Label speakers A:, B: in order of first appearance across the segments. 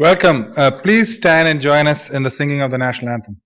A: Welcome. Please stand and join us in the singing of the national anthem.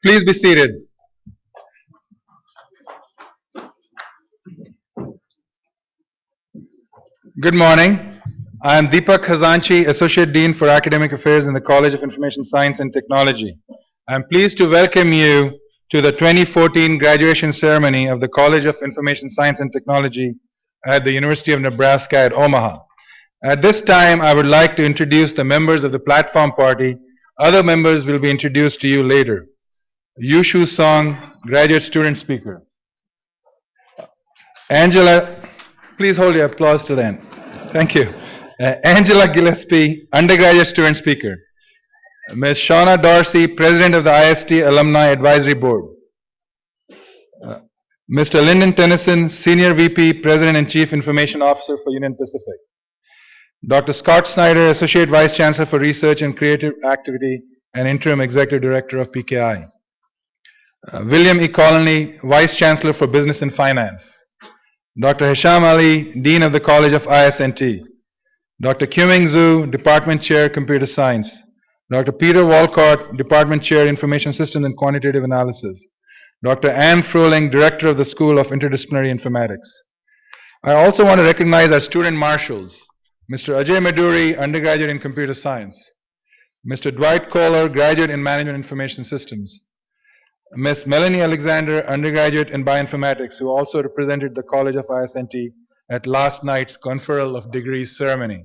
A: Please be seated. Good morning. I am Deepak Khazanchi, Associate Dean for Academic Affairs in the College of Information Science and Technology. I am pleased to welcome you to the 2014 graduation ceremony of the College of Information Science and Technology at the University of Nebraska at Omaha. At this time, I would like to introduce the members of the platform party. Other members will be introduced to you later. Shu Song, graduate student speaker. Angela, please hold your applause till the end. Thank you. Angela Gillespie, undergraduate student speaker. Ms. Shana Darcy, president of the IST Alumni Advisory Board. Mr. Lyndon Tennyson, senior VP, president and chief information officer for Union Pacific. Dr. Scott Snyder, associate vice chancellor for research and creative activity and interim executive director of PKI. William E. Colony, vice chancellor for business and finance. Dr. Hisham Ali, dean of the College of ISNT. Dr. Qiming Zhu, department chair, computer science. Dr. Peter Walcott, department chair, information systems and quantitative analysis. Dr. Anne Froling, director of the School of Interdisciplinary Informatics. I also want to recognize our student marshals. Mr. Ajay Maduri, undergraduate in computer science. Mr. Dwight Kohler, graduate in management information systems. Ms. Melanie Alexander, undergraduate in bioinformatics, who also represented the College of ISNT at last night's conferral of degrees ceremony.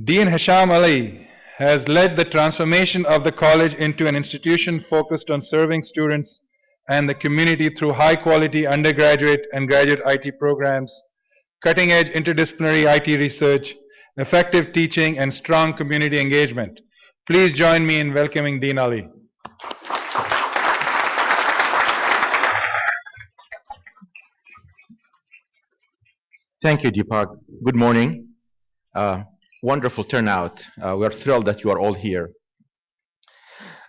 A: Dean Hisham Ali has led the transformation of the college into an institution focused on serving students and the community through high-quality undergraduate and graduate IT programs, cutting-edge interdisciplinary IT research, effective teaching, and strong community engagement. Please join me in welcoming Dean Ali.
B: Thank you, Deepak. Good morning. Wonderful turnout. We're thrilled that you are all here.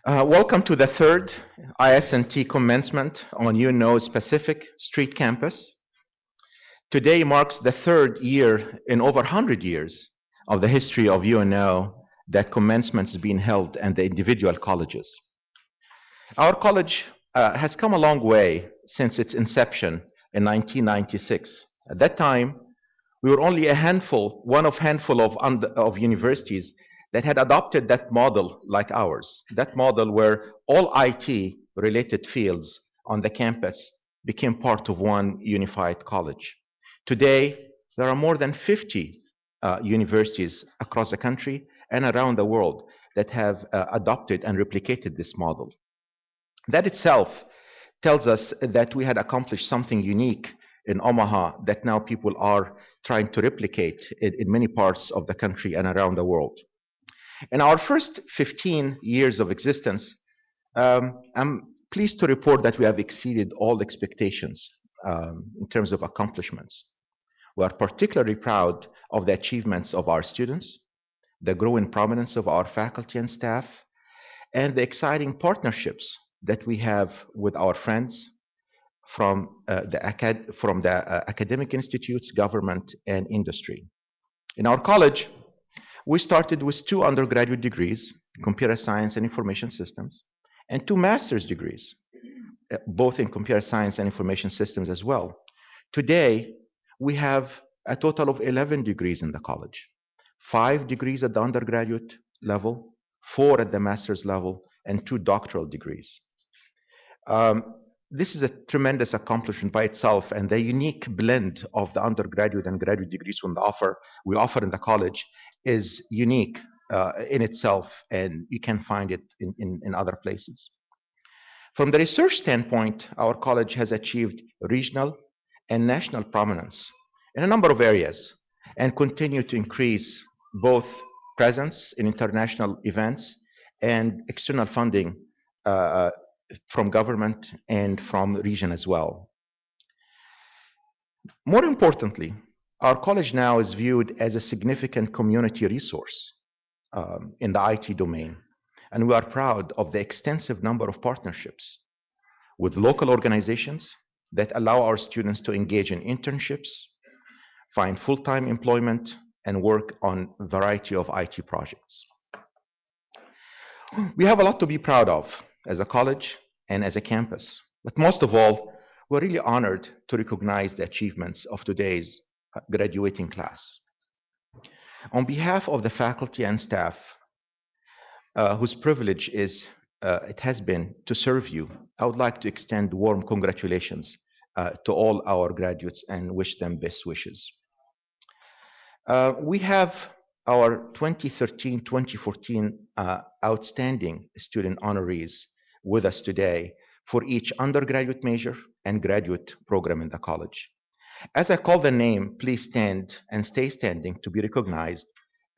B: Welcome to the third ISNT commencement on UNO's Pacific Street campus. Today marks the third year in over 100 years of the history of UNO that commencement is being held in the individual colleges. Our college has come a long way since its inception in 1996. At that time, we were only one of handful of universities that had adopted that model like ours. That model where all IT related fields on the campus became part of one unified college. Today, there are more than 50 universities across the country and around the world that have adopted and replicated this model. That itself tells us that we had accomplished something unique in Omaha that now people are trying to replicate in many parts of the country and around the world. In our first 15 years of existence, I'm pleased to report that we have exceeded all expectations in terms of accomplishments. We are particularly proud of the achievements of our students, the growing prominence of our faculty and staff, and the exciting partnerships that we have with our friends, from the academic institutes, government, and industry. In our college, we started with 2 undergraduate degrees, computer science and information systems, and 2 master's degrees, both in computer science and information systems as well. Today, we have a total of 11 degrees in the college, 5 degrees at the undergraduate level, 4 at the master's level, and 2 doctoral degrees. This is a tremendous accomplishment by itself, and the unique blend of the undergraduate and graduate degrees we offer in the college is unique in itself, and you can find it in other places. From the research standpoint, our college has achieved regional and national prominence in a number of areas and continue to increase both presence in international events and external funding from government and from region as well. More importantly, our college now is viewed as a significant community resource in the IT domain, and we are proud of the extensive number of partnerships with local organizations that allow our students to engage in internships, find full-time employment, and work on a variety of IT projects. We have a lot to be proud of as a college and as a campus, but most of all, we're really honored to recognize the achievements of today's graduating class. On behalf of the faculty and staff, whose privilege it has been to serve you, I would like to extend warm congratulations to all our graduates and wish them best wishes. We have our 2013-2014 outstanding student honorees with us today for each undergraduate major and graduate program in the college. As I call the name, please stand and stay standing to be recognized,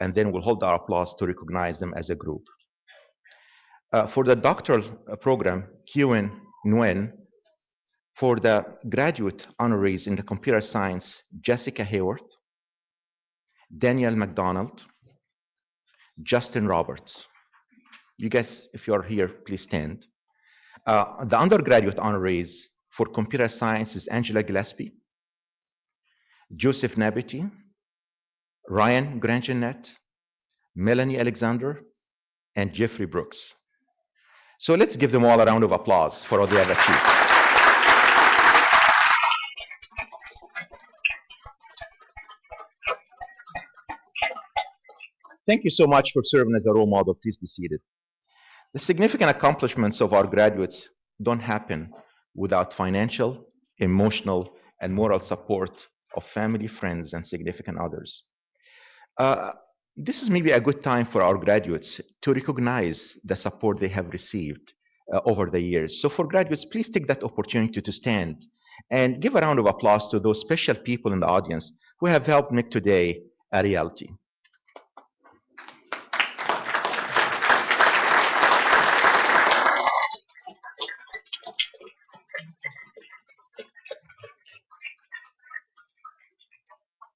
B: and then we'll hold our applause to recognize them as a group. For the doctoral program, Kyun Nguyen. For the graduate honorees in the computer science, Jessica Hayworth, Daniel McDonald, Justin Roberts. You guys, if you're here, please stand. The undergraduate honorees for computer science is Angela Gillespie, Joseph Nabiti, Ryan Grangenet, Melanie Alexander, and Jeffrey Brooks. So let's give them all a round of applause for what they have achieved. Thank you so much for serving as a role model. Please be seated. The significant accomplishments of our graduates don't happen without financial, emotional, and moral support of family, friends, and significant others. This is maybe a good time for our graduates to recognize the support they have received over the years. So for graduates, please take that opportunity to stand and give a round of applause to those special people in the audience who have helped make today a reality.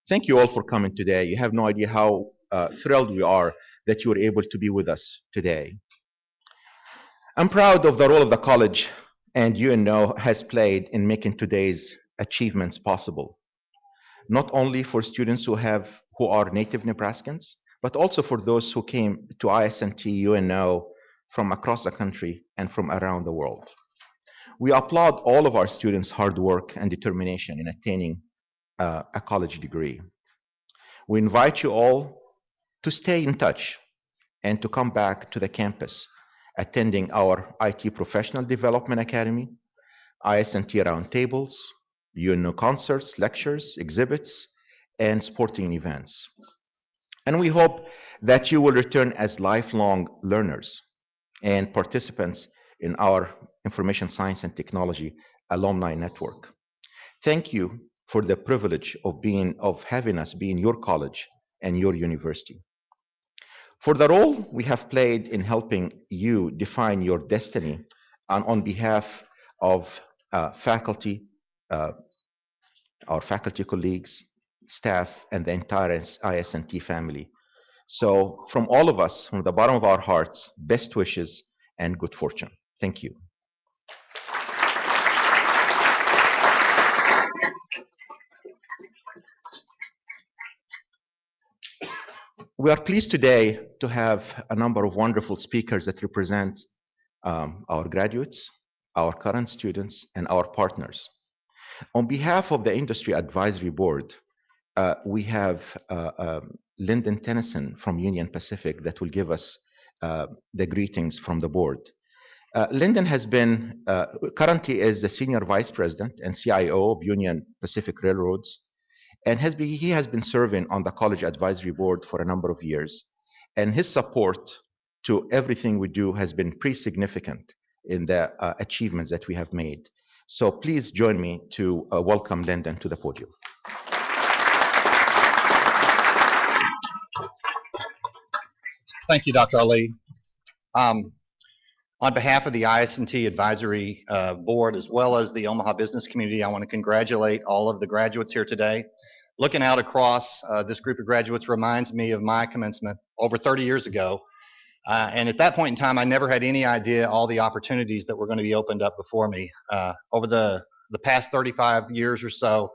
B: Thank you all for coming today. You have no idea how thrilled we are that you were able to be with us today. I'm proud of the role of the college and UNO has played in making today's achievements possible, not only for students who are native Nebraskans, but also for those who came to ISNT UNO from across the country and from around the world. We applaud all of our students' hard work and determination in attaining a college degree. We invite you all to stay in touch and to come back to the campus, attending our IT Professional Development Academy, ISNT roundtables, UNO concerts, lectures, exhibits, and sporting events. And we hope that you will return as lifelong learners and participants in our Information Science and Technology Alumni Network. Thank you for the privilege of having us be in your college and your university. For the role we have played in helping you define your destiny on behalf of faculty, our faculty colleagues, staff, and the entire ISNT family. So from all of us, from the bottom of our hearts, best wishes and good fortune. Thank you. We are pleased today to have a number of wonderful speakers that represent our graduates, our current students, and our partners. On behalf of the Industry Advisory Board, we have Lyndon Tennyson from Union Pacific that will give us the greetings from the board. Lyndon has been, currently is the Senior Vice President and CIO of Union Pacific Railroads, and he has been serving on the College Advisory Board for a number of years. And his support to everything we do has been pretty significant in the achievements that we have made. So please join me to welcome Lyndon to the podium.
C: Thank you, Dr. Ali. On behalf of the IS&T Advisory Board, as well as the Omaha business community, I want to congratulate all of the graduates here today. Looking out across this group of graduates reminds me of my commencement over 30 years ago. And at that point in time, I never had any idea all the opportunities that were going to be opened up before me. Over the past 35 years or so,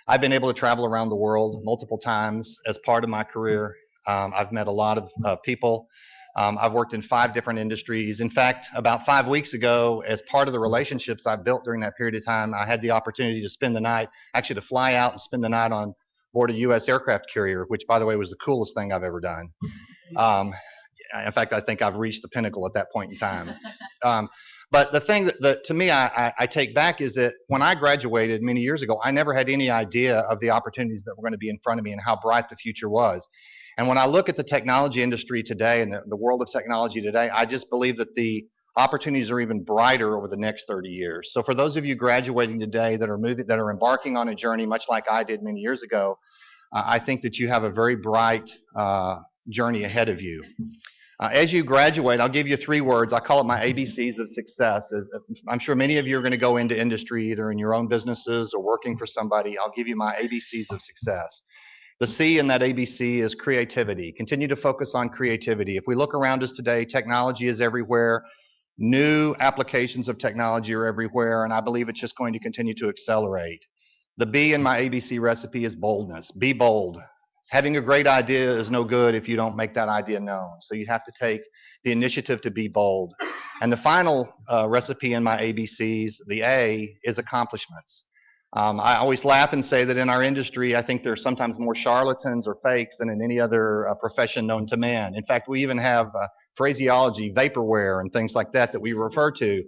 C: I've been able to travel around the world multiple times as part of my career. I've met a lot of people. I've worked in 5 different industries. In fact, about 5 weeks ago, as part of the relationships I've built during that period of time, I had the opportunity to spend the night, actually to fly out and spend the night on board a U.S. aircraft carrier, which, by the way, was the coolest thing I've ever done. In fact, I think I've reached the pinnacle at that point in time. But the thing that to me I take back is that when I graduated many years ago, I never had any idea of the opportunities that were going to be in front of me and how bright the future was. And when I look at the technology industry today and the world of technology today, I just believe that the opportunities are even brighter over the next 30 years. So for those of you graduating today that are embarking on a journey much like I did many years ago, I think that you have a very bright journey ahead of you. As you graduate, I'll give you 3 words. I call it my ABCs of success. I'm sure many of you are going to go into industry either in your own businesses or working for somebody. I'll give you my ABCs of success. The C in that ABC is creativity. Continue to focus on creativity. If we look around us today, technology is everywhere. New applications of technology are everywhere, and I believe it's just going to continue to accelerate. The B in my ABC recipe is boldness. Be bold. Having a great idea is no good if you don't make that idea known. So you have to take the initiative to be bold. And the final recipe in my ABCs, the A, is accomplishments. I always laugh and say that in our industry, I think there's sometimes more charlatans or fakes than in any other profession known to man. In fact, we even have phraseology, vaporware, and things like that we refer to.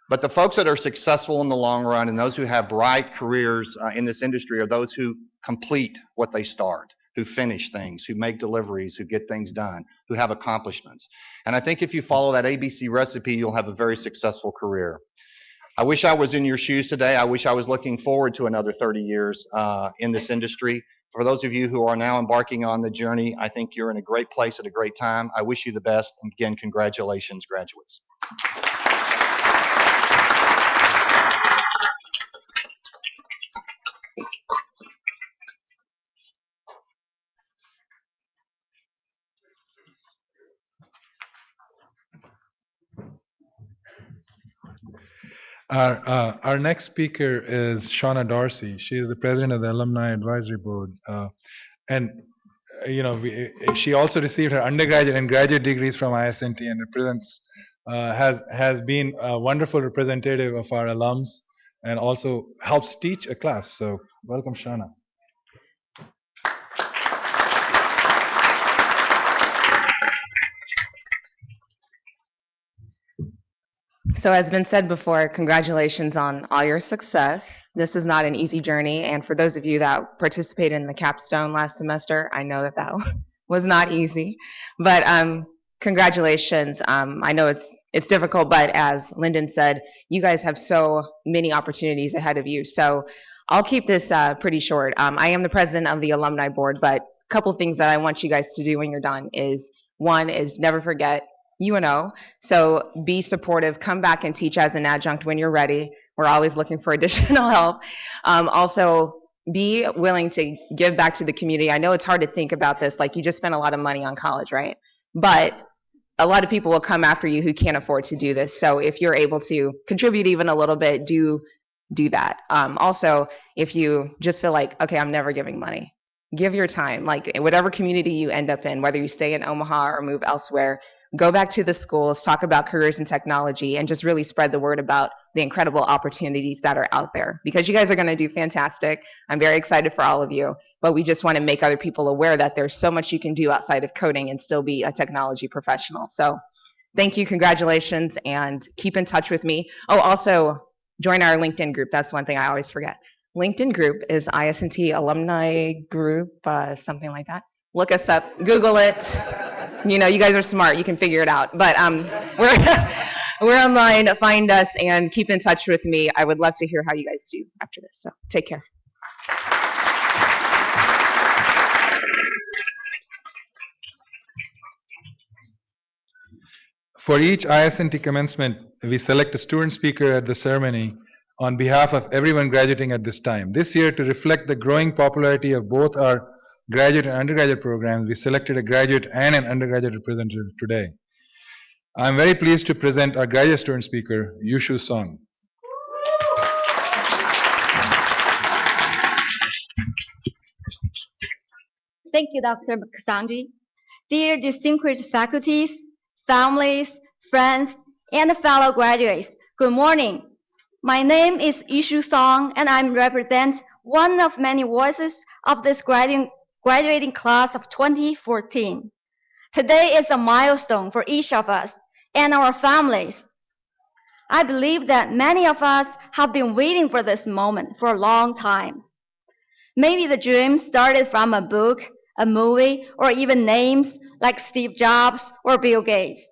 C: But the folks that are successful in the long run and those who have bright careers in this industry are those who complete what they start, who finish things, who make deliveries, who get things done, who have accomplishments. And I think if you follow that ABC recipe, you'll have a very successful career. I wish I was in your shoes today. I wish I was looking forward to another 30 years in this industry. For those of you who are now embarking on the journey, I think you're in a great place at a great time. I wish you the best. And again, congratulations, graduates.
A: Our next speaker is Shana Darcy. She is the president of the Alumni Advisory Board. She also received her undergraduate and graduate degrees from IS&T and represents, has been a wonderful representative of our alums and also helps teach a class. So welcome, Shana.
D: So as been said before, congratulations on all your success. This is not an easy journey, and for those of you that participated in the capstone last semester, I know that was not easy. But congratulations. I know it's difficult, but as Lyndon said, you guys have so many opportunities ahead of you. So I'll keep this pretty short. I am the president of the alumni board, but a couple things that I want you guys to do when you're done is, one is never forget UNO. So be supportive, come back and teach as an adjunct when you're ready. We're always looking for additional help. Also, be willing to give back to the community. I know it's hard to think about this, like you just spent a lot of money on college, right? But a lot of people will come after you who can't afford to do this. So if you're able to contribute even a little bit, do that. Also, if you just feel like, okay, I'm never giving money, Give your time, like whatever community you end up in, whether you stay in Omaha or move elsewhere, go back to the schools, talk about careers in technology, and just really spread the word about the incredible opportunities that are out there. Because you guys are going to do fantastic. I'm very excited for all of you, but we just want to make other people aware that there's so much you can do outside of coding and still be a technology professional. So thank you, congratulations, and keep in touch with me. Oh, also join our LinkedIn group. That's one thing I always forget. LinkedIn group is IS&T Alumni Group, something like that. Look us up, Google it. You know, you guys are smart, you can figure it out. But we're online, find us, and keep in touch with me. I would love to hear how you guys do after this, so take care.
A: For each IS&T commencement, we select a student speaker at the ceremony on behalf of everyone graduating at this time. This year, to reflect the growing popularity of both our graduate and undergraduate programs, we selected a graduate and an undergraduate representative today. I'm very pleased to present our graduate student speaker, Shu Song.
E: Thank you, Dr. Kasanji. Dear distinguished faculties, families, friends, and fellow graduates, good morning. My name is Shu Song, and I represent one of many voices of this graduating class of 2014. Today is a milestone for each of us and our families. I believe that many of us have been waiting for this moment for a long time. Maybe the dream started from a book, a movie, or even names like Steve Jobs or Bill Gates.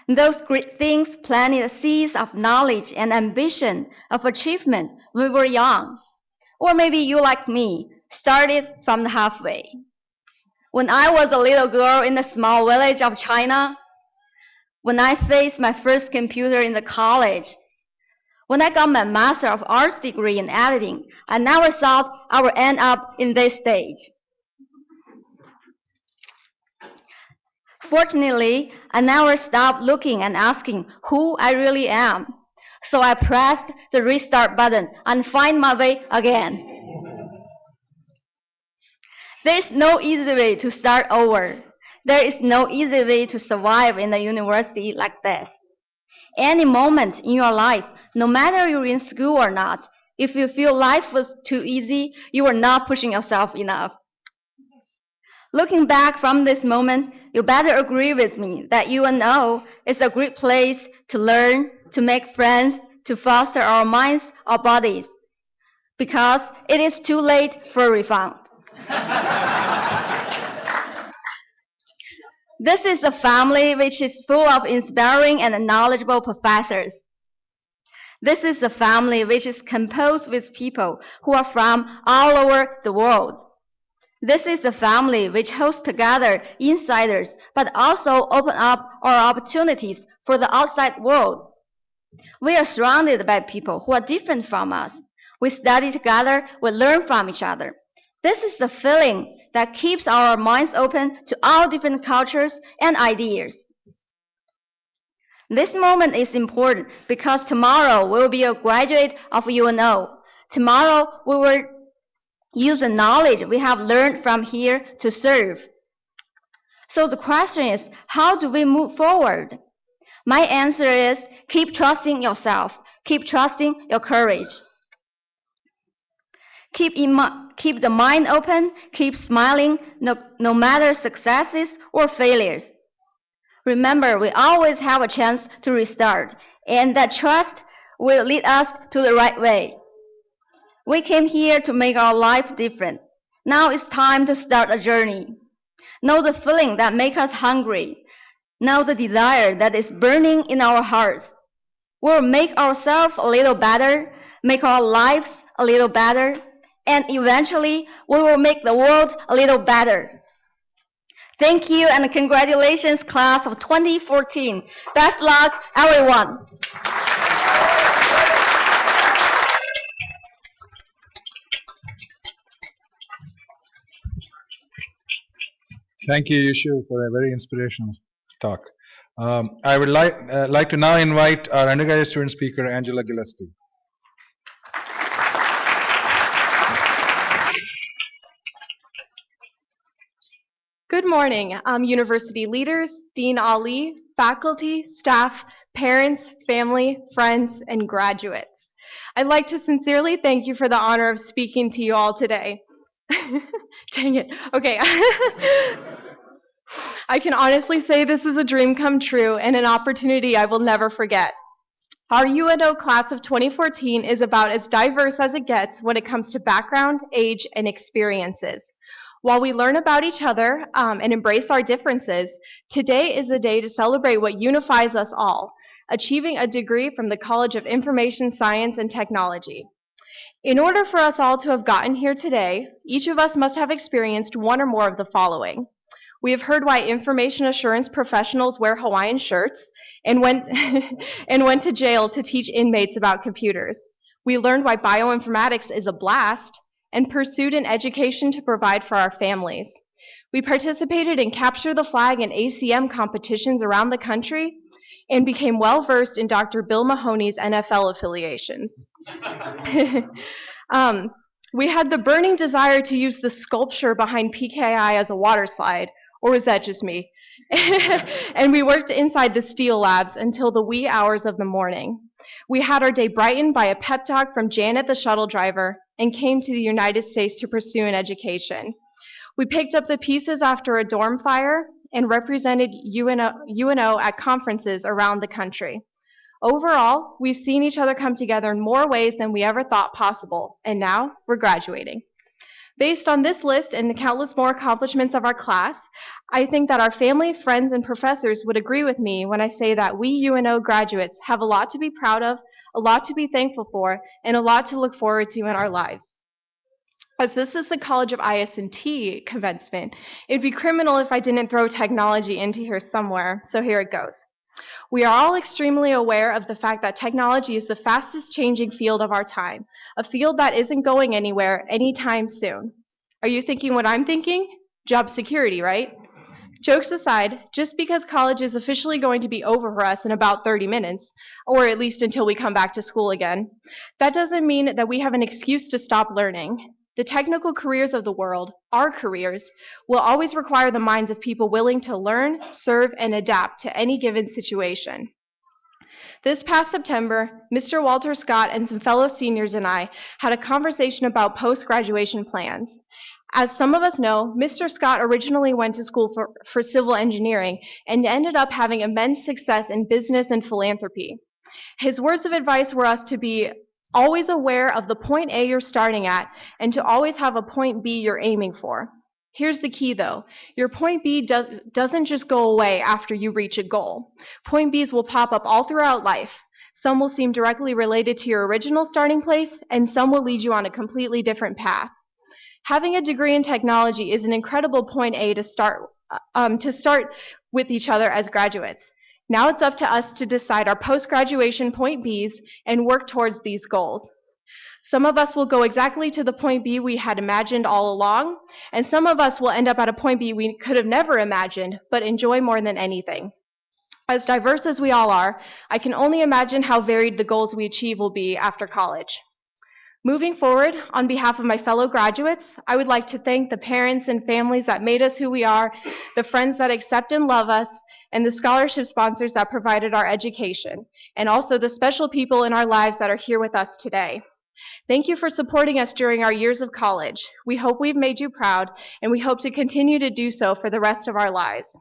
E: Those great things planted seeds of knowledge and ambition of achievement when we were young. Or maybe you, like me, started from the halfway. When I was a little girl in a small village of China, when I faced my first computer in the college, when I got my Master of Arts degree in editing, I never thought I would end up in this stage. Fortunately, I never stopped looking and asking who I really am. So I pressed the restart button and find my way again. There is no easy way to start over. There is no easy way to survive in a university like this. Any moment in your life, no matter you're in school or not, if you feel life was too easy, you are not pushing yourself enough. Looking back from this moment, you better agree with me that UNO is a great place to learn, to make friends, to foster our minds, our bodies, because it is too late for a refund. This is a family which is full of inspiring and knowledgeable professors. This is a family which is composed with people who are from all over the world. This is a family which holds together insiders, but also open up our opportunities for the outside world. We are surrounded by people who are different from us. We study together, we learn from each other. This is the feeling that keeps our minds open to all different cultures and ideas. This moment is important because tomorrow we will be a graduate of UNO. Tomorrow we will use the knowledge we have learned from here to serve. So the question is, how do we move forward? My answer is, keep trusting yourself. Keep trusting your courage. Keep the mind open. Keep smiling, no matter successes or failures. Remember, we always have a chance to restart, and that trust will lead us to the right way. We came here to make our life different. Now it's time to start a journey. Know the feeling that makes us hungry. Know the desire that is burning in our hearts. We'll make ourselves a little better, make our lives a little better, and eventually we will make the world a little better. Thank you and congratulations, class of 2014. Best luck, everyone.
A: Thank you, Yushu, for a very inspirational talk. I would like to now invite our undergraduate student speaker, Angela Gillespie.
F: Good morning, university leaders, Dean Ali, faculty, staff, parents, family, friends, and graduates. I'd like to sincerely thank you for the honor of speaking to you all today. Dang it. Okay. I can honestly say this is a dream come true and an opportunity I will never forget. Our UNO class of 2014 is about as diverse as it gets when it comes to background, age, and experiences. While we learn about each other and embrace our differences, today is a day to celebrate what unifies us all, achieving a degree from the College of Information Science and Technology. In order for us all to have gotten here today, each of us must have experienced one or more of the following. We have heard why information assurance professionals wear Hawaiian shirts and went, and went to jail to teach inmates about computers. We learned why bioinformatics is a blast and pursued an education to provide for our families. We participated in Capture the Flag and ACM competitions around the country and became well-versed in Dr. Bill Mahoney's NFL affiliations. We had the burning desire to use the sculpture behind PKI as a water slide, or was that just me? And we worked inside the steel labs until the wee hours of the morning. We had our day brightened by a pep talk from Janet, the shuttle driver, and came to the United States to pursue an education. We picked up the pieces after a dorm fire and represented UNO at conferences around the country. Overall, we've seen each other come together in more ways than we ever thought possible, and now we're graduating. Based on this list and the countless more accomplishments of our class, I think that our family, friends, and professors would agree with me when I say that we UNO graduates have a lot to be proud of, a lot to be thankful for, and a lot to look forward to in our lives. As this is the College of IS&T commencement, it'd be criminal if I didn't throw technology into here somewhere, so here it goes. We are all extremely aware of the fact that technology is the fastest changing field of our time, a field that isn't going anywhere anytime soon. Are you thinking what I'm thinking? Job security, right? Jokes aside, just because college is officially going to be over for us in about 30 minutes, or at least until we come back to school again, that doesn't mean that we have an excuse to stop learning. The technical careers of the world, our careers, will always require the minds of people willing to learn, serve, and adapt to any given situation. This past September, Mr. Walter Scott and some fellow seniors and I had a conversation about post-graduation plans. As some of us know, Mr. Scott originally went to school for civil engineering and ended up having immense success in business and philanthropy. His words of advice were us to be always aware of the point A you're starting at and to always have a point B you're aiming for. Here's the key though, your point B doesn't just go away after you reach a goal. Point Bs will pop up all throughout life. Some will seem directly related to your original starting place, and some will lead you on a completely different path. Having a degree in technology is an incredible point A to start with each other as graduates. Now it's up to us to decide our post-graduation point Bs and work towards these goals. Some of us will go exactly to the point B we had imagined all along, and some of us will end up at a point B we could have never imagined, but enjoy more than anything. As diverse as we all are, I can only imagine how varied the goals we achieve will be after college. Moving forward, on behalf of my fellow graduates, I would like to thank the parents and families that made us who we are, the friends that accept and love us, and the scholarship sponsors that provided our education, and also the special people in our lives that are here with us today. Thank you for supporting us during our years of college. We hope we've made you proud, and we hope to continue to do so for the rest of our lives.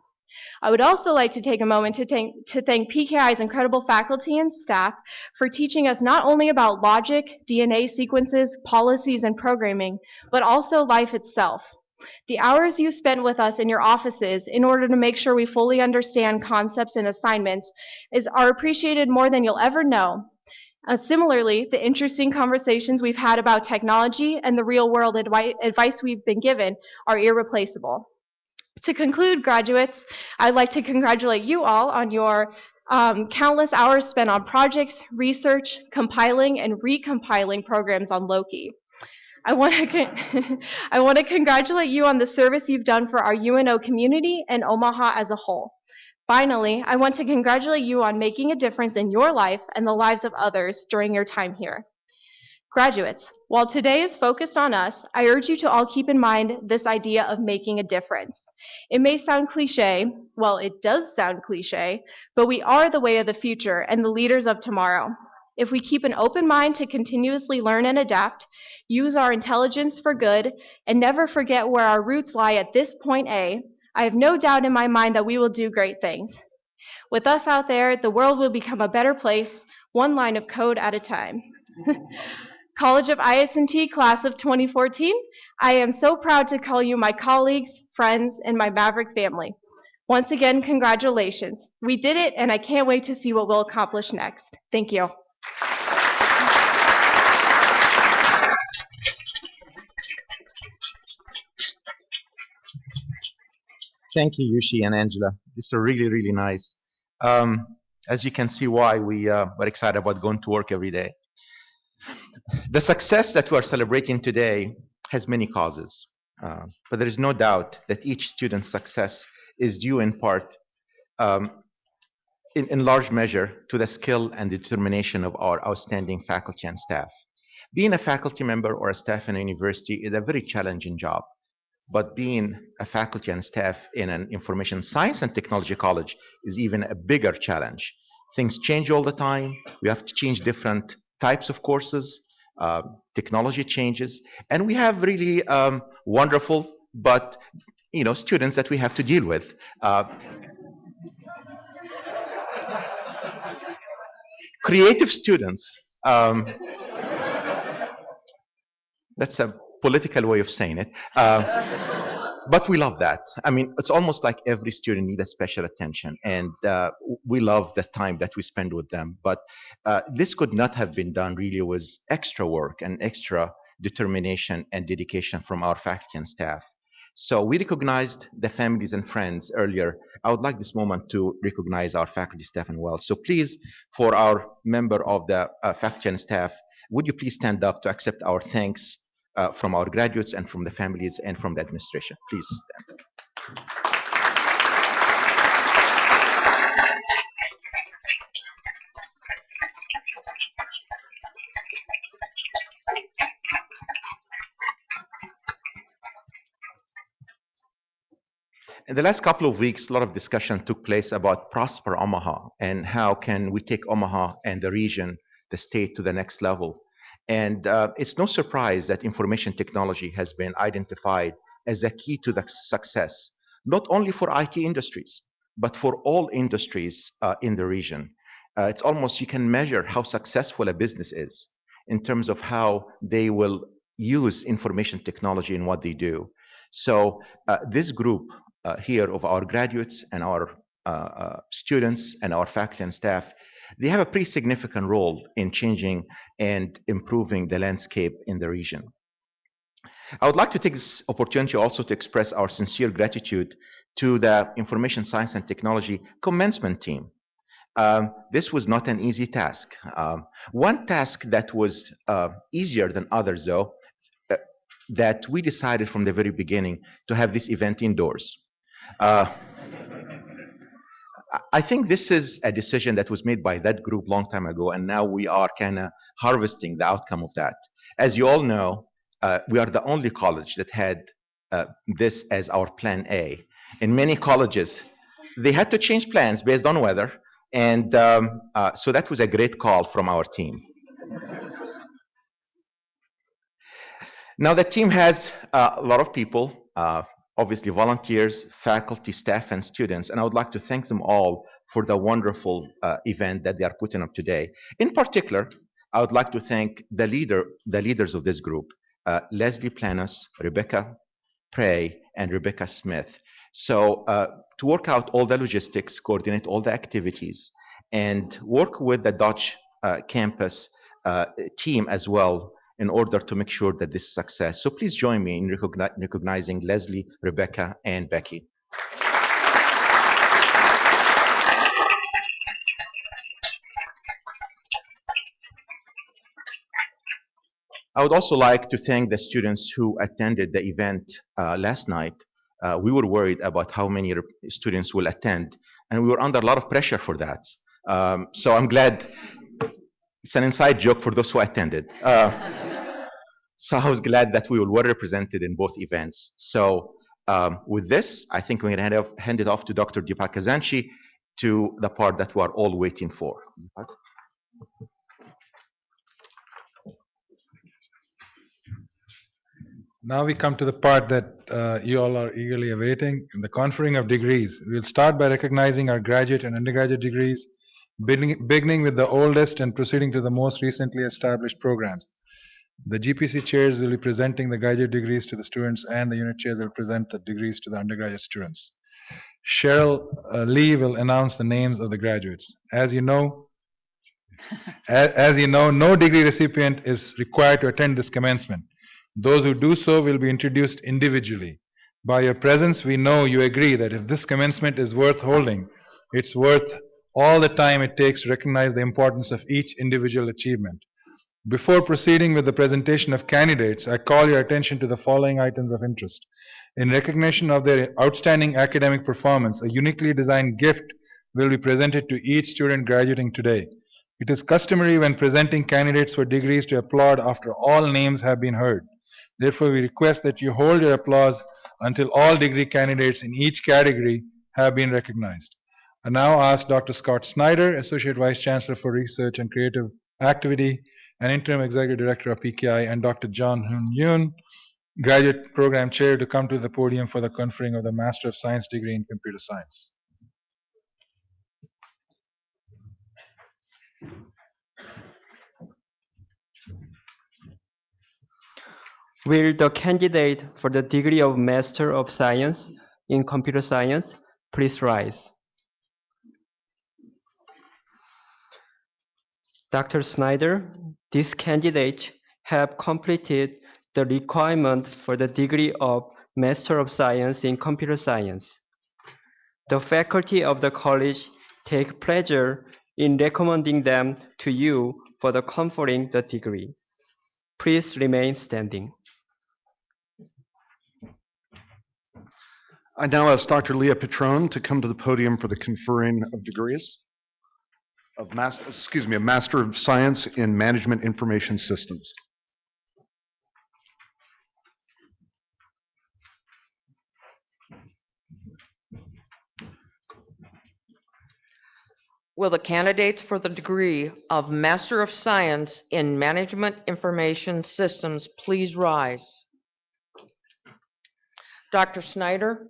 F: I would also like to take a moment to thank PKI's incredible faculty and staff for teaching us not only about logic, DNA sequences, policies, and programming, but also life itself. The hours you spent with us in your offices in order to make sure we fully understand concepts and assignments are appreciated more than you'll ever know. Similarly, the interesting conversations we've had about technology and the real-world advice we've been given are irreplaceable. To conclude, graduates, I'd like to congratulate you all on your countless hours spent on projects, research, compiling, and recompiling programs on Loki. I want to congratulate you on the service you've done for our UNO community and Omaha as a whole. Finally, I want to congratulate you on making a difference in your life and the lives of others during your time here. Graduates, while today is focused on us, I urge you to all keep in mind this idea of making a difference. It may sound cliche, well, it does sound cliche, but we are the way of the future and the leaders of tomorrow. If we keep an open mind to continuously learn and adapt, use our intelligence for good, and never forget where our roots lie at this point A, I have no doubt in my mind that we will do great things. With us out there, the world will become a better place, one line of code at a time. College of IS&T Class of 2014, I am so proud to call you my colleagues, friends, and my Maverick family. Once again, congratulations. We did it, and I can't wait to see what we'll accomplish next. Thank you.
B: Thank you, Yushi and Angela. This is really, really nice. As you can see why we are excited about going to work every day. The success that we are celebrating today has many causes, but there is no doubt that each student's success is due in part, in large measure, to the skill and determination of our outstanding faculty and staff. Being a faculty member or a staff in a university is a very challenging job, but being a faculty and staff in an information science and technology college is even a bigger challenge. Things change all the time. We have to change different types of courses. Technology changes, and we have really wonderful, but students that we have to deal with. Creative students. That's a political way of saying it. But we love that. I mean, it's almost like every student needs a special attention, and we love the time that we spend with them. But this could not have been done really with extra work and extra determination and dedication from our faculty and staff. So we recognized the families and friends earlier. I would like this moment to recognize our faculty, staff, and well. So please, for our member of the faculty and staff, would you please stand up to accept our thanks from our graduates and from the families and from the administration. Please stand. In the last couple of weeks, a lot of discussion took place about Prosper Omaha and how can we take Omaha and the region, the state, to the next level. And it's no surprise that information technology has been identified as a key to the success, not only for IT industries, but for all industries in the region. It's almost, you can measure how successful a business is in terms of how they will use information technology in what they do. So this group here of our graduates and our students and our faculty and staff, they have a pretty significant role in changing and improving the landscape in the region. I would like to take this opportunity also to express our sincere gratitude to the Information Science and Technology Commencement team. This was not an easy task. One task that was easier than others, though, that we decided from the very beginning to have this event indoors. I think this is a decision that was made by that group long time ago, and now we are kind of harvesting the outcome of that. As you all know, we are the only college that had this as our plan A. In many colleges, they had to change plans based on weather, and so that was a great call from our team. Now the team has a lot of people, obviously volunteers, faculty, staff, and students, and I would like to thank them all for the wonderful event that they are putting up today. In particular, I would like to thank the leaders of this group, Leslie Planos, Rebecca Prey, and Rebecca Smith. So to work out all the logistics, coordinate all the activities, and work with the Dutch campus team as well, in order to make sure that this is a success. So please join me in recognizing Leslie, Rebecca, and Becky. I would also like to thank the students who attended the event last night. We were worried about how many students will attend, and we were under a lot of pressure for that. So I'm glad. It's an inside joke for those who attended. So I was glad that we were well represented in both events. So with this, I think we're going to hand it off to Dr. Deepak Kazanchi to the part that we are all waiting for.
A: Now we come to the part that you all are eagerly awaiting, the conferring of degrees. We'll start by recognizing our graduate and undergraduate degrees, beginning with the oldest and proceeding to the most recently established programs. The GPC chairs will be presenting the graduate degrees to the students, and the unit chairs will present the degrees to the undergraduate students. Cheryl Lee will announce the names of the graduates. As you know, no degree recipient is required to attend this commencement. Those who do so will be introduced individually. By your presence, we know you agree that if this commencement is worth holding, it's worth all the time it takes to recognize the importance of each individual achievement. Before proceeding with the presentation of candidates, I call your attention to the following items of interest. In recognition of their outstanding academic performance, a uniquely designed gift will be presented to each student graduating today. It is customary when presenting candidates for degrees to applaud after all names have been heard. Therefore, we request that you hold your applause until all degree candidates in each category have been recognized. I now ask Dr. Scott Snyder, Associate Vice Chancellor for Research and Creative Activity and Interim Executive Director of PKI, and Dr. John Hoon Yoon, Graduate Program Chair, to come to the podium for the conferring of the Master of Science degree in Computer Science.
G: Will the candidate for the degree of Master of Science in Computer Science please rise? Dr. Snyder, these candidates have completed the requirement for the degree of Master of Science in Computer Science. The faculty of the college take pleasure in recommending them to you for the conferring the degree. Please remain standing.
H: I now ask Dr. Leah Patron to come to the podium for the conferring of degrees of Master of Science in Management Information Systems.
I: Will the candidates for the degree of Master of Science in Management Information Systems please rise? Dr. Snyder,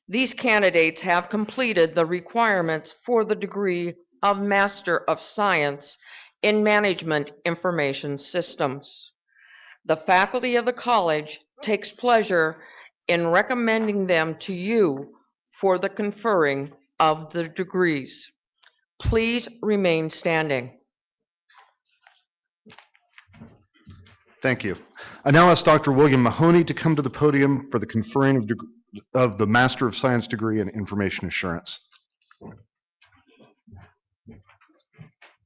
I: these candidates have completed the requirements for the degree of Master of Science in Management Information Systems. The faculty of the college takes pleasure in recommending them to you for the conferring of the degrees. Please remain standing.
H: Thank you. I now ask Dr. William Mahoney to come to the podium for the conferring of the Master of Science degree in Information Assurance.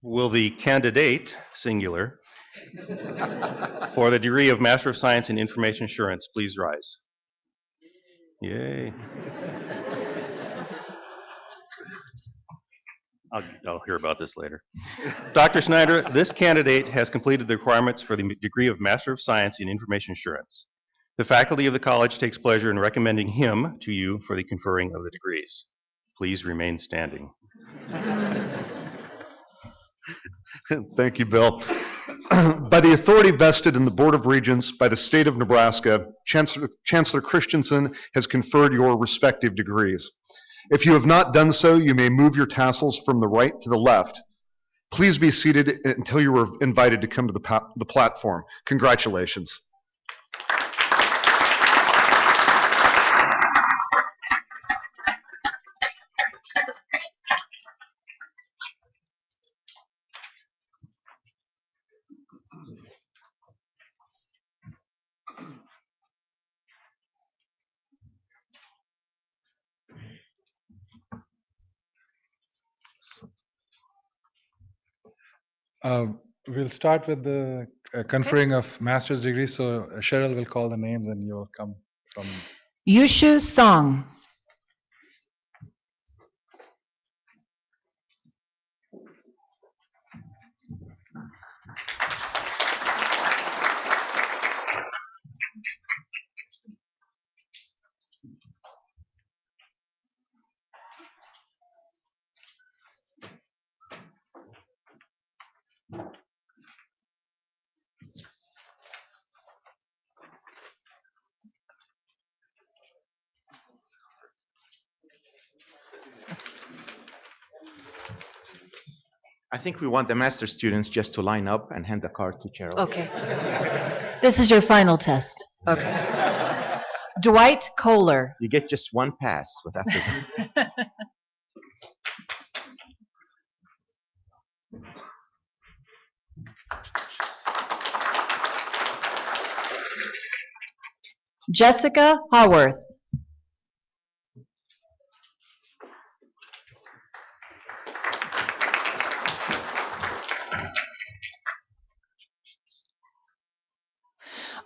J: Will the candidate, singular, for the degree of Master of Science in Information Assurance please rise? Yay. I'll hear about this later. Dr. Snyder, this candidate has completed the requirements for the degree of Master of Science in Information Assurance. The faculty of the college takes pleasure in recommending him to you for the conferring of the degrees. Please remain standing.
H: Thank you, Bill. By the authority vested in the Board of Regents by the state of Nebraska, Chancellor Christensen has conferred your respective degrees. If you have not done so, you may move your tassels from the right to the left. Please be seated until you are invited to come to the platform. Congratulations.
A: We'll start with the conferring of master's degrees. So Cheryl will call the names and you'll come from.
K: Shu Song.
B: I think we want the master students just to line up and hand the card to Cheryl.
K: Okay. This is your final test.
I: Okay.
K: Dwight Kohler.
B: You get just one pass with after that.
K: Jessica Haworth.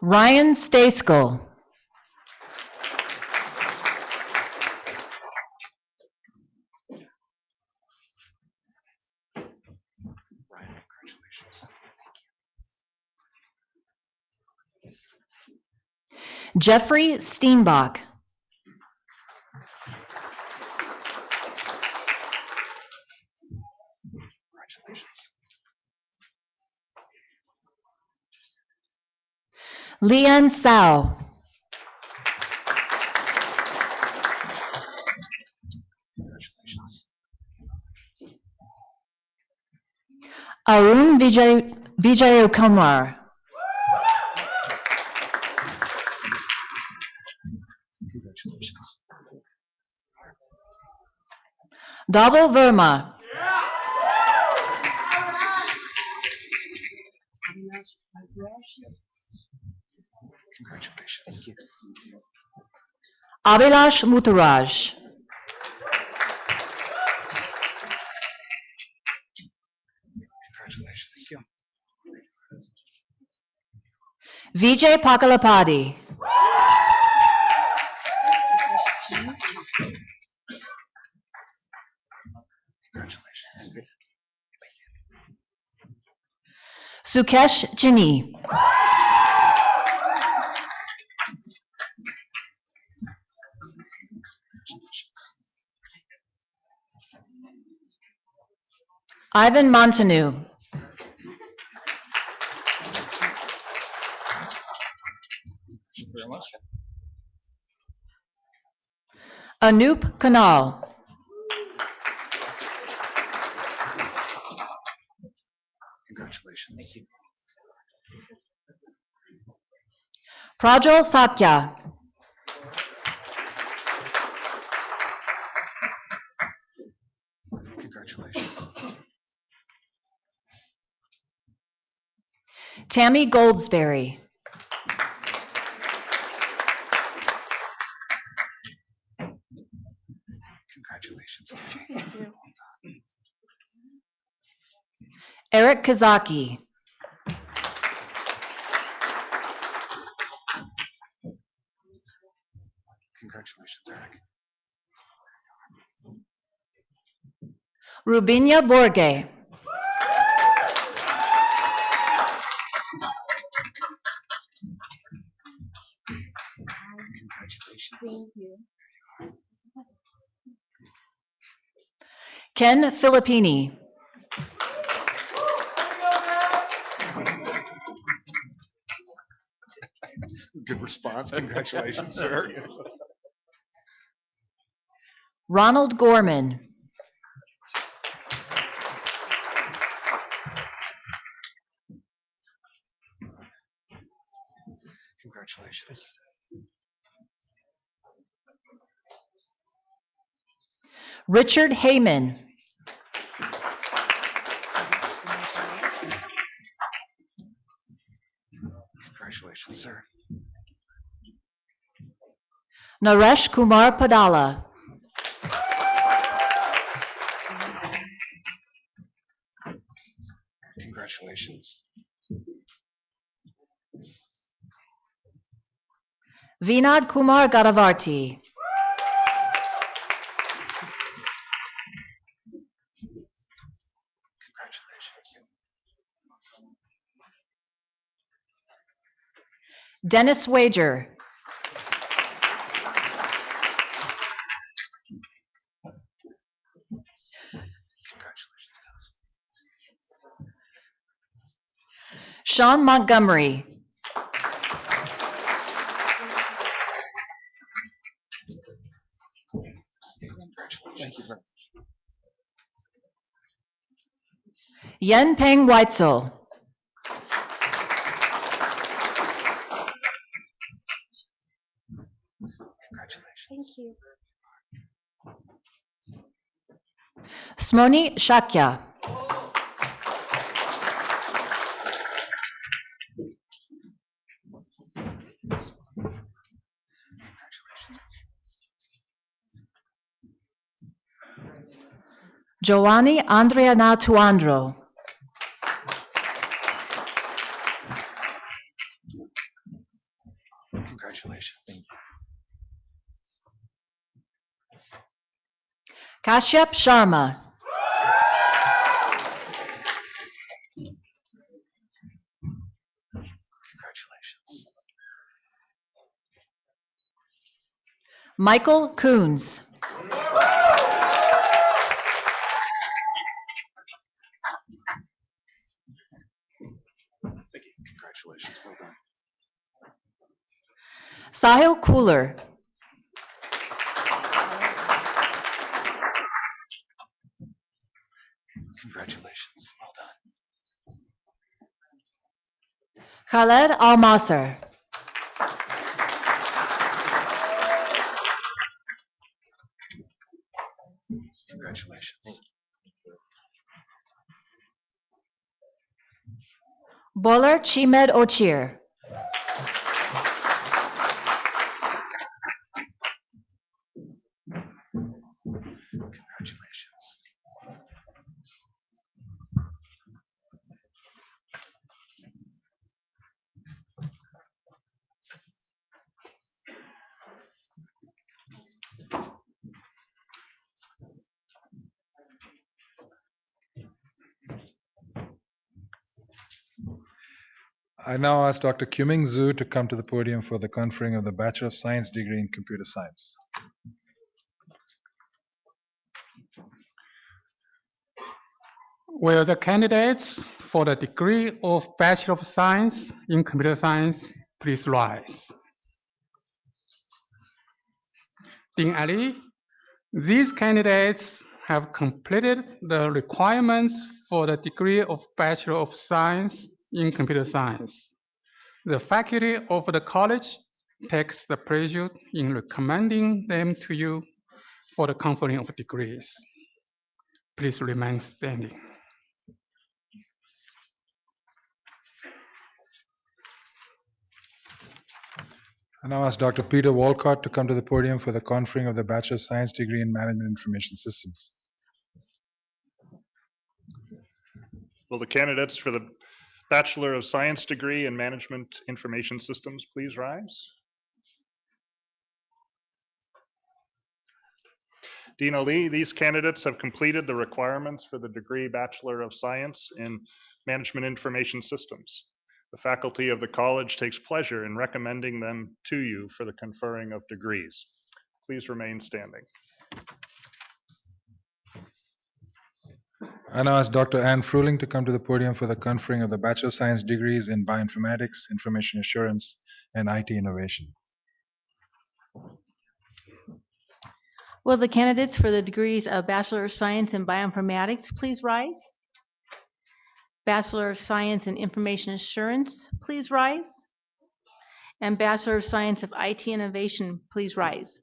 K: Ryan Stayskull. Jeffrey Steenbach. Leon Sao. Arun Vijayakumar. Dhaval Verma. Abhilash Mutaraj. Vijay Pakalapadi. Sukesh Chini. Ivan Montanu. Anoop Kanal.
H: Congratulations.
K: Prajwal Sakya.
H: Congratulations.
K: Tammy Goldsberry.
H: Congratulations.
K: Eric Kazaki.
H: Congratulations, Eric.
K: Rubinia Borge.
H: Congratulations.
E: Thank you.
K: Ken Filippini.
H: Good response. Congratulations, sir.
K: Ronald Gorman.
H: Congratulations.
K: Richard Heyman.
H: Congratulations, sir.
K: Naresh Kumar Padala.
H: Congratulations.
K: Vinod Kumar Gadavarti.
H: Congratulations.
K: Dennis Wager.
H: Congratulations, Dennis.
K: Sean Montgomery.
H: Congratulations.
K: Yenpeng Weitzel.
E: Thank you.
K: Smoni Shakya. Giovanni Andrea Natuandro.
H: Congratulations.
K: Kashyap Sharma.
H: Congratulations.
K: Michael Coons.
H: Congratulations. Well done.
K: Sahil Cooler.
H: Congratulations. Well done.
K: Khaled Almasar.
H: Congratulations.
K: Bolar Chimed Ochir.
H: Congratulations.
A: I now ask Dr. Quming Zhu to come to the podium for the conferring of the Bachelor of Science degree in Computer Science.
L: Will the candidates for the degree of Bachelor of Science in Computer Science please rise? Dean Ali, these candidates have completed the requirements for the degree of Bachelor of Science in Computer Science. The faculty of the college takes the pleasure in recommending them to you for the conferring of degrees. Please remain standing.
A: I now ask Dr. Peter Walcott to come to the podium for the conferring of the Bachelor of Science degree in Management Information Systems.
M: Will the candidates for the Bachelor of Science degree in Management Information Systems please rise? Dean Ali, these candidates have completed the requirements for the degree Bachelor of Science in Management Information Systems. The faculty of the college takes pleasure in recommending them to you for the conferring of degrees. Please remain standing.
A: I now ask Dr. Anne Fruling to come to the podium for the conferring of the Bachelor of Science degrees in Bioinformatics, Information Assurance, and IT Innovation.
N: Will the candidates for the degrees of Bachelor of Science in Bioinformatics please rise? Bachelor of Science in Information Assurance, please rise. And Bachelor of Science of IT Innovation, please rise.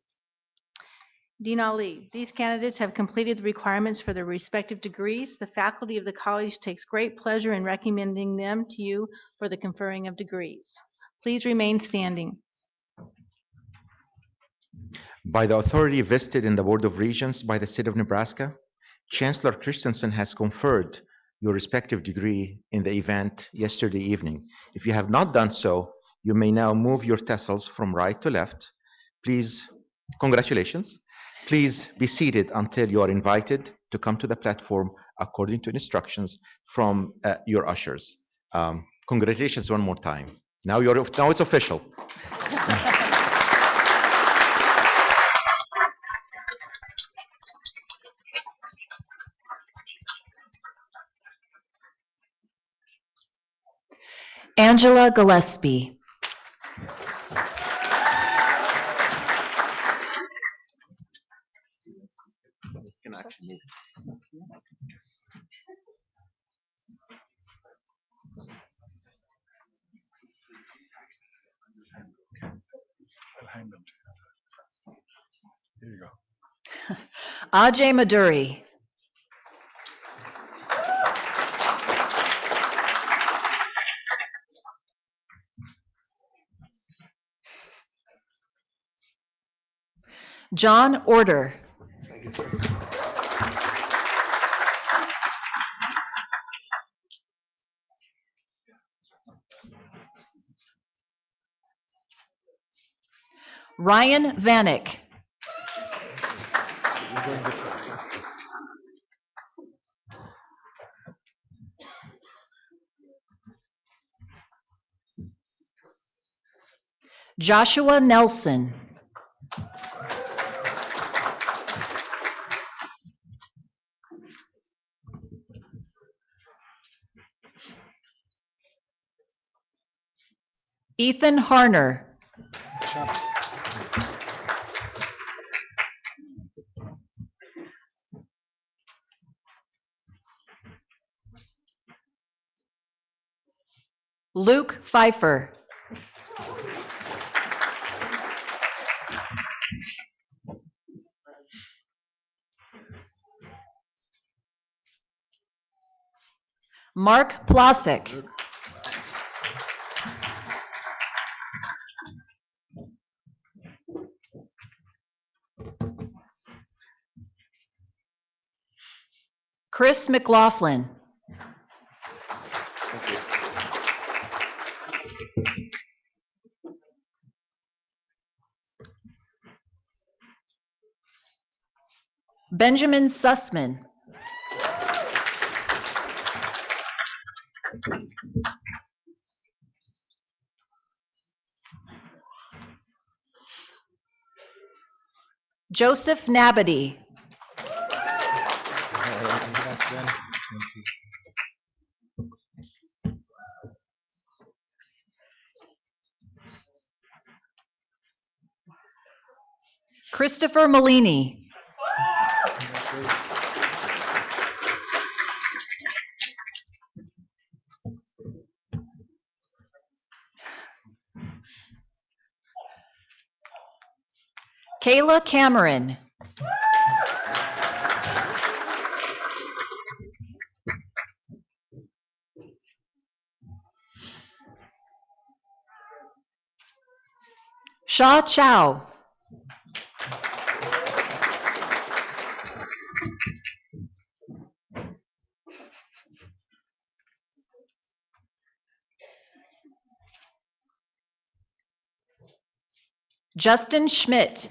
N: Dean Ali, these candidates have completed the requirements for their respective degrees. The faculty of the college takes great pleasure in recommending them to you for the conferring of degrees. Please remain standing.
B: By the authority vested in the Board of Regents by the state of Nebraska, Chancellor Christensen has conferred your respective degree in the event yesterday evening. If you have not done so, you may now move your tassels from right to left. Please, congratulations. Please be seated until you are invited to come to the platform according to instructions from your ushers. Congratulations one more time. Now it's official.
K: Angela Gillespie. Ajay Maduri. John Order. Ryan Vanek. Joshua Nelson. Ethan Harner. Luke Pfeiffer. Mark Plosik. Chris McLaughlin. Benjamin Sussman. Joseph Nabady. Christopher Molini. Kayla Cameron. Sha Chow. Justin Schmidt.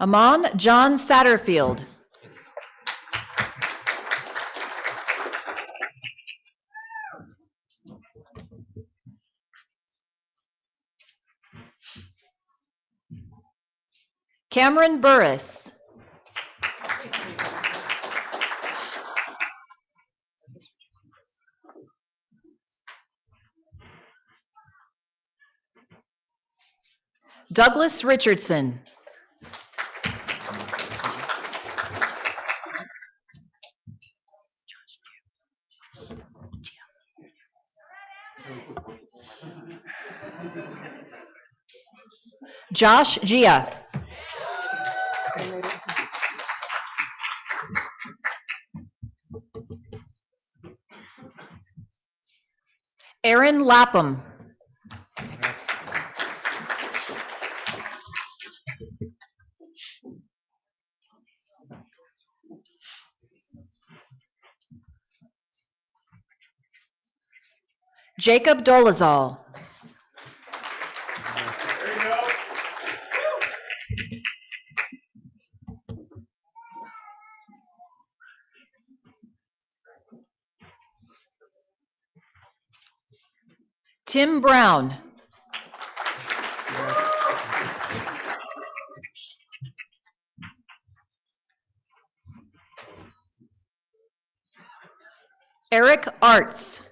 K: Amon John Satterfield. Cameron Burris. Douglas Richardson. Josh Gia. Aaron Lapham. Jacob Dolezal. Tim Brown. Eric Arts.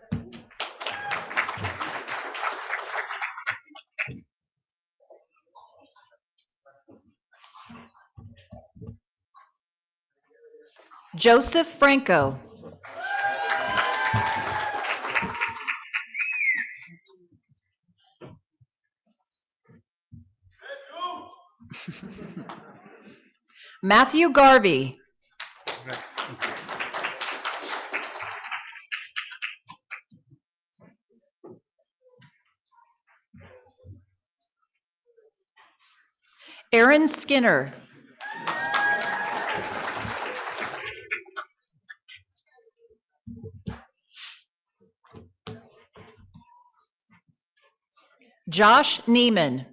K: Joseph Franco. Matthew Garvey. Aaron Skinner. Josh Neiman.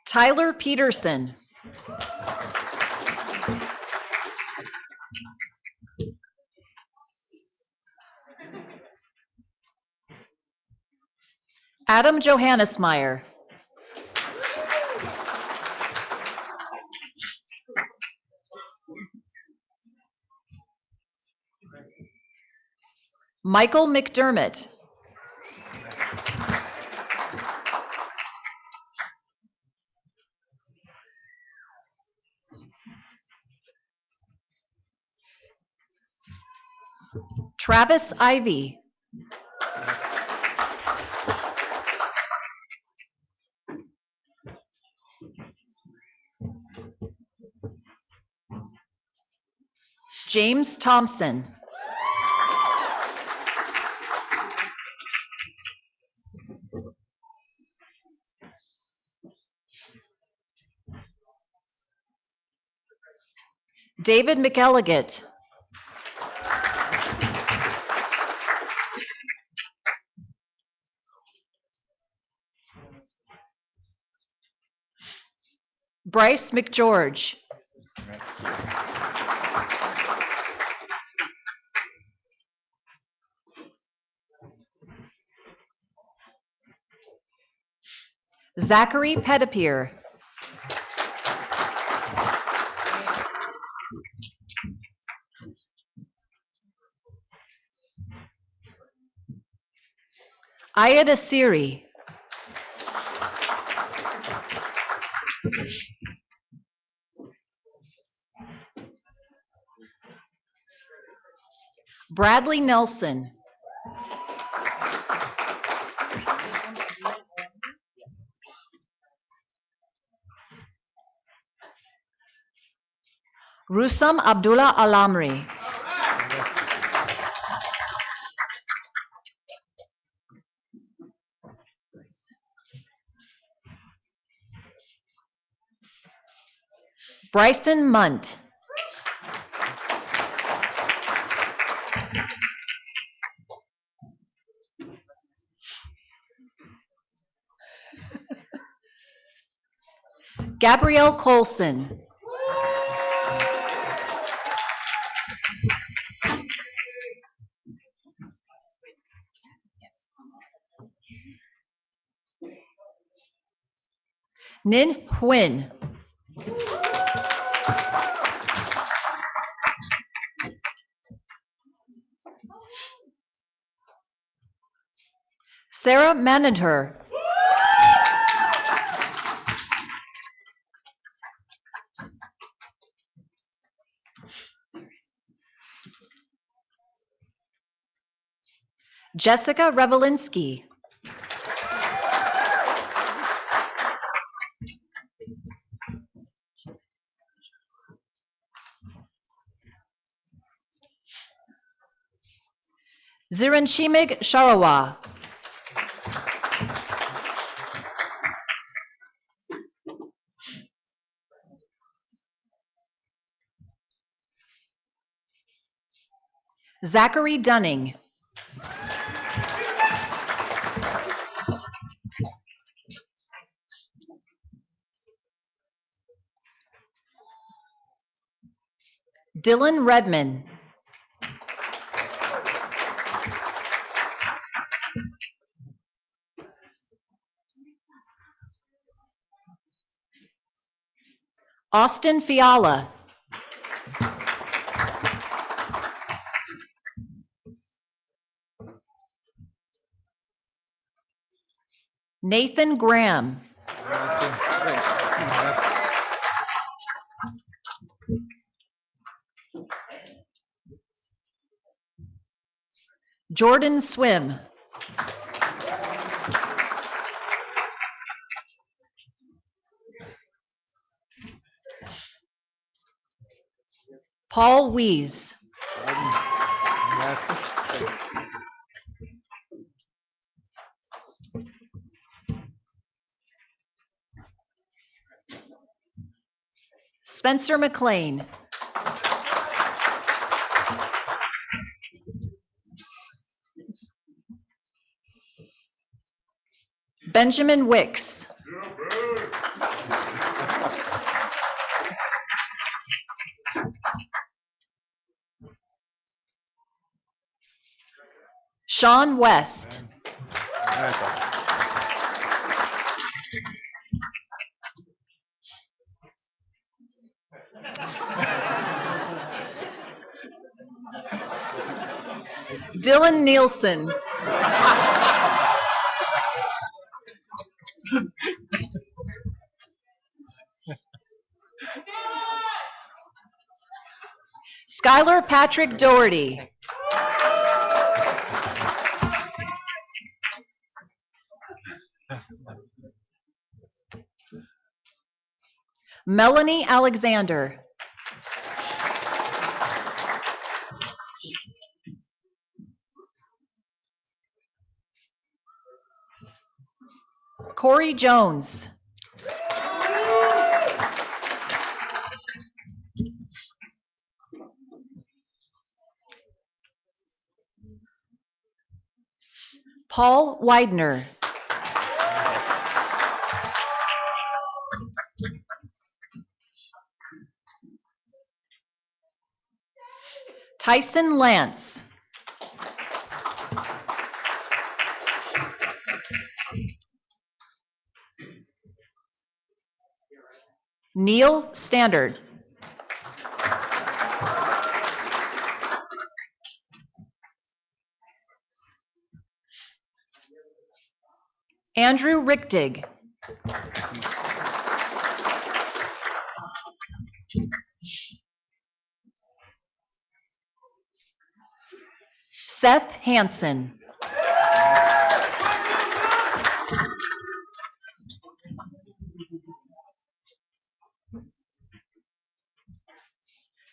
K: Tyler Peterson. Adam Johannesmeyer. Michael McDermott. Travis Ivy. James Thompson. David McElligott. Bryce McGeorge. Zachary Pettipier. Ayada Siri. Bradley Nelson. Rusam Abdullah Alamri. Bryson Munt. Gabrielle Colson. Nin Huyn. Sarah Manager. Jessica Revelinsky. Ziranshimig Sharawa. Zachary Dunning. Dylan Redman. Austin Fiala. Nathan Graham. Jordan Swim. Paul Wees. Spencer McLean. Benjamin Wicks. Sean West. Dylan Nielsen. Skylar Patrick Doherty. Melanie Alexander. Corey Jones. Paul Widener. Tyson Lance. Neil Standard. Andrew Richtig. Seth Hansen.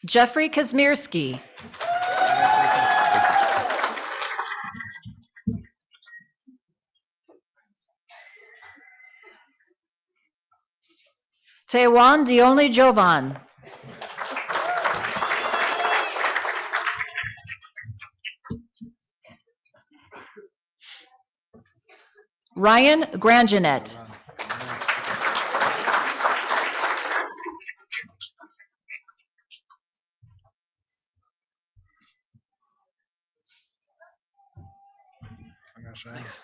K: Jeffrey Kazmierski. Tewan Dionli Jovan. Ryan Grangenet.
A: Thanks.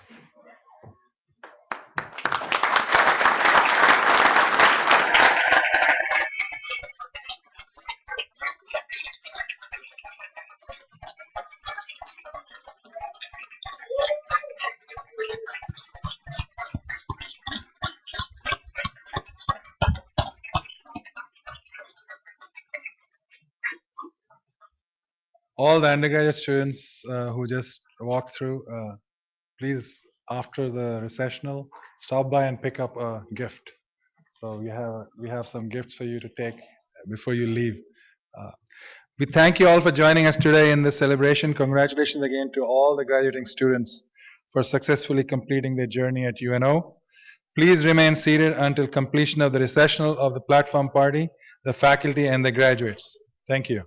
A: All the undergraduate students who just walked through, please, after the recessional, stop by and pick up a gift. So we have some gifts for you to take before you leave. We thank you all for joining us today in this celebration. Congratulations again to all the graduating students for successfully completing their journey at UNO. Please remain seated until completion of the recessional of the platform party, the faculty and the graduates. Thank you.